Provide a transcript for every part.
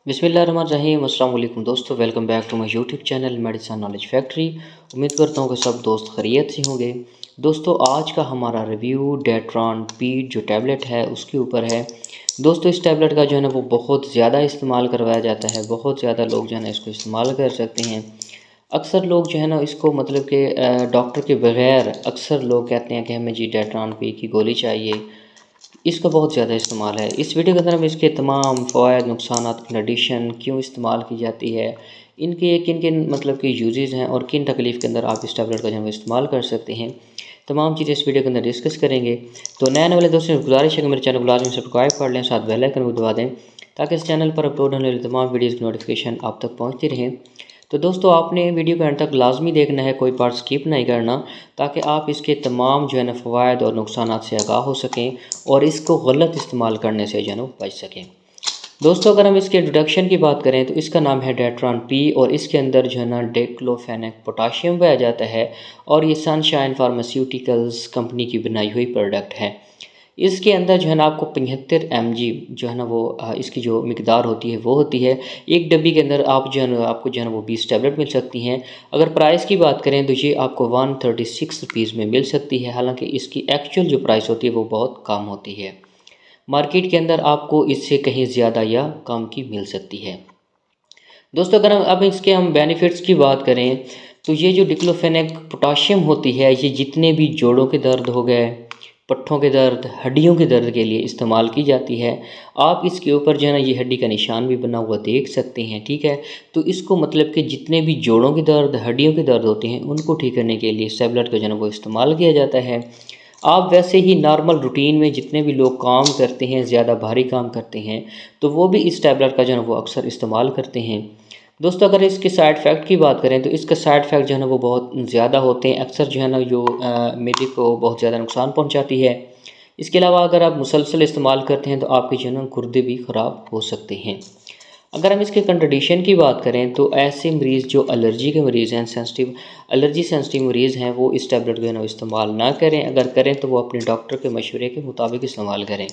बिस्मिल्लाहिर्रहमानिर्रहीम। अस्सलाम वालेकुम दोस्तों, welcome back to my YouTube channel medicine knowledge factory. उम्मीद करता हूँ कि सब दोस्त खैरियत से होंगे। दोस्तों, आज का हमारा रिव्यू डेट्रॉन पीड जो टैबलेट है उसके ऊपर है। दोस्तों, इस टैबलेट का जो है ना वो बहुत ज़्यादा इस्तेमाल करवाया जाता है, बहुत ज़्यादा लोग जो है ना इसको इस्तेमाल कर सकते हैं। अक्सर लोग जो है ना इसको मतलब कि डॉक्टर के बग़ैर अक्सर लोग कहते हैं कि हमें जी डेट्रॉन पी की गोली चाहिए। इसका बहुत ज़्यादा इस्तेमाल है। इस वीडियो के अंदर हम इसके तमाम फ़वाइद, नुकसानात, कंडीशन क्यों इस्तेमाल की जाती है, इनके किन-किन मतलब के यूज़ेज़ हैं और किन तकलीफ़ के अंदर आप इस टैबलेट का जो है इस्तेमाल कर सकते हैं, तमाम चीज़ें इस वीडियो के अंदर डिस्कस करेंगे। तो नए आने वाले दोस्तों से गुज़ारिश है कि मेरे चैनल को लाज़मी सब्सक्राइब कर लें, साथ बेल आइकन को दबा दें ताकि इस चैनल पर अपलोड होने वाली तमाम वीडियोज़ की नोटिफिकेशन आप तक पहुँचती रहें। तो दोस्तों, आपने वीडियो को अंत तक लाजमी देखना है, कोई पार्ट स्किप नहीं करना, ताकि आप इसके तमाम जो है ना फ़वाइद और नुकसानात से आगाह हो सकें और इसको गलत इस्तेमाल करने से जो है ना बच सकें। दोस्तों, अगर हम इसके इंट्रोडक्शन की बात करें तो इसका नाम है डेट्रॉन पी और इसके अंदर जो है ना डिक्लोफेनेक पोटाशियम पाया जाता है और ये सनशाइन फार्मास्यूटिकल्स कंपनी की बनाई हुई प्रोडक्ट है। इसके अंदर जो है ना आपको 75 mg जो है ना वो इसकी जो मिकदार होती है वो होती है। एक डब्बी के अंदर आप जो है ना आपको जो है ना वो 20 टैबलेट मिल सकती हैं। अगर प्राइस की बात करें तो ये आपको 136 रुपीज़ में मिल सकती है, हालांकि इसकी एक्चुअल जो प्राइस होती है वो बहुत कम होती है। मार्केट के अंदर आपको इससे कहीं ज़्यादा या कम की मिल सकती है। दोस्तों, अगर अब इसके हम बेनिफिट्स की बात करें तो ये जो डिक्लोफेनेक पोटाशियम होती है ये जितने भी जोड़ों के दर्द हो गए, पट्ठों के दर्द, हड्डियों के दर्द के लिए इस्तेमाल की जाती है। आप इसके ऊपर जो है ना ये हड्डी का निशान भी बना हुआ देख सकते हैं, ठीक है। तो इसको मतलब कि जितने भी जोड़ों के दर्द, हड्डियों के दर्द होते हैं उनको ठीक करने के लिए इस टैबलेट का जो है ना वो इस्तेमाल किया जाता है। आप वैसे ही नॉर्मल रूटीन में जितने भी लोग काम करते हैं, ज़्यादा भारी काम करते हैं, तो वो भी इस टैबलेट का जो है ना वो अक्सर इस्तेमाल करते हैं। दोस्तों, अगर इसके साइड इफ़ेक्ट की बात करें तो इसका साइड इफ़ेक्ट जो है ना वो बहुत ज़्यादा होते हैं, अक्सर जो है ना जो मेदे को बहुत ज़्यादा नुकसान पहुंचाती है। इसके अलावा अगर आप मुसलसल इस्तेमाल करते हैं तो आपके जो है ना गुर्दे भी ख़राब हो सकते हैं। अगर हम इसके कंट्राडिक्शन की बात करें तो ऐसे मरीज़ जो एलर्जी के मरीज़ हैं, एलर्जी सेंसिटिव मरीज़ हैं, वो इस टैबलेट को जो है ना इस्तेमाल ना करें। अगर करें तो वो अपने डॉक्टर के मशवरे के मुताबिक इस्तेमाल करें।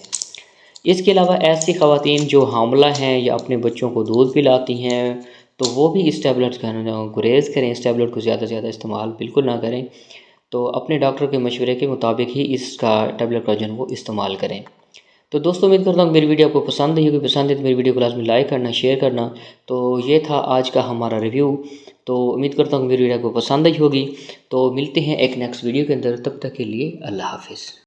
इसके अलावा ऐसी ख़वातीन जो हामला हैं या अपने बच्चों को दूध पिलाती हैं तो वो भी इस टैबलेट का ना गुरेज़ करें, इस टैबलेट को ज़्यादा से ज़्यादा इस्तेमाल बिल्कुल ना करें। तो अपने डॉक्टर के मशवरे के मुताबिक ही इसका टैबलेट का जो है वो इस्तेमाल करें। तो दोस्तों, उम्मीद करता हूँ मेरी वीडियो आपको पसंद आई होगी। पसंद है तो मेरी वीडियो को लाजमी लाइक करना, शेयर करना। तो ये था आज का हमारा रिव्यू। तो उम्मीद करता हूँ मेरी वीडियो आपको पसंद आई होगी। तो मिलते हैं एक नेक्स्ट वीडियो के अंदर, तब तक के लिए अल्लाह हाफ़िज़।